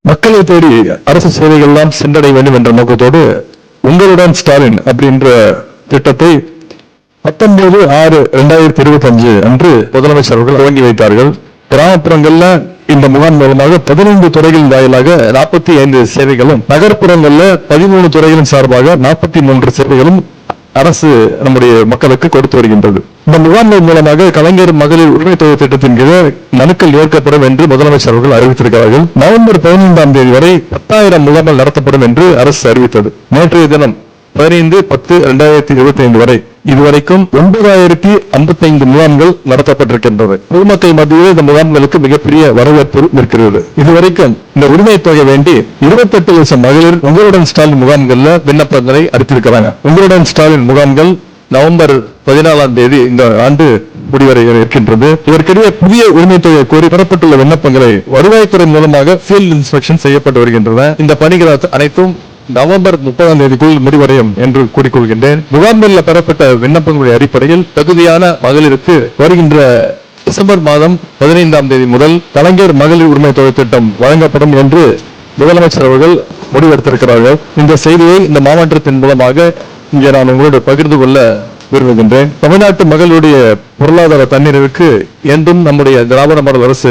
மக்களை தேடி அரசு சேவைகள் எல்லாம் சென்றடைய வேண்டும் என்ற நோக்கத்தோடு உங்களுடன் ஸ்டாலின் அப்படின்ற திட்டத்தை 19/6/2025 அன்று முதலமைச்சர் அவர்கள் துவங்கி வைத்தார்கள். கிராமப்புறங்கள்ல இந்த முகாம் மூலமாக 15 துறைகளின் வாயிலாக 45 சேவைகளும், நகர்ப்புறங்கள்ல 13 துறைகளின் சார்பாக 43 சேவைகளும் அரசு நம்முடைய மக்களுக்கு கொடுத்து வருகின்றது. இந்த முகாம்கள் மூலமாக கலைஞர் மகளிர் உரிமை தொகை திட்டத்தின் கீழ் மனுக்கள் ஏற்கப்படும் என்று முதலமைச்சர் அவர்கள் அறிவித்திருக்கிறார்கள். நவம்பர் 15ஆம் தேதி வரை 10,000 முகாம்கள் நடத்தப்படும் என்று அரசு அறிவித்தது. நேற்றைய தினம் 15/10/2025 வரை இதுவரைக்கும் 9,055 முகாம்கள் நடத்தப்பட்டிருக்கின்றது. பொதுமக்கள் மத்தியில் இந்த முகாம்களுக்கு மிகப்பெரிய வரவேற்பு இருக்கிறது. இதுவரைக்கும் இந்த உரிமை தொகை வேண்டி 28 லட்சம் மகளிர் உங்களுடன் ஸ்டாலின் முகாம்கள்ல விண்ணப்பங்களை அளித்திருக்கிறாங்க. உங்களுடன் ஸ்டாலின் முகாம்கள் நவம்பர் 14ஆம் தேதி இந்த ஆண்டு முடிவடைய இருக்கின்றது. இதற்கிடையே புதிய உரிமை தொகை கோரி பெறப்பட்டுள்ள விண்ணப்பங்களை வருவாய்த்துறை மூலமாக ஃபீல்ட் இன்ஸ்பெக்ஷன் செய்யப்பட்டு வருகின்றன. இந்த பணிகள் அனைத்தும் நவம்பர் 30ஆம் தேதிக்குள் முடிவடையும் என்று கூறிக்கொள்கின்றேன். முகாம்களில் பெறப்பட்ட விண்ணப்பங்களுடைய அடிப்படையில் தகுதியான மகளிருக்கு வருகின்ற டிசம்பர் மாதம் 15ஆம் தேதி முதல் கலைஞர் மகளிர் உரிமை தொகை திட்டம் வழங்கப்படும் என்று முதலமைச்சர் அவர்கள் முடிவெடுத்திருக்கிறார்கள். இந்த செய்தியை இந்த மாவட்டத்தின் மூலமாக இங்கே நான் உங்களோடு பகிர்ந்து கொள்ள விரும்புகின்றேன். தமிழ்நாட்டு மகளுடைய பொருளாதார தன்னிறைவுக்கு என்றும் நம்முடைய திராவிட மாடல் அரசு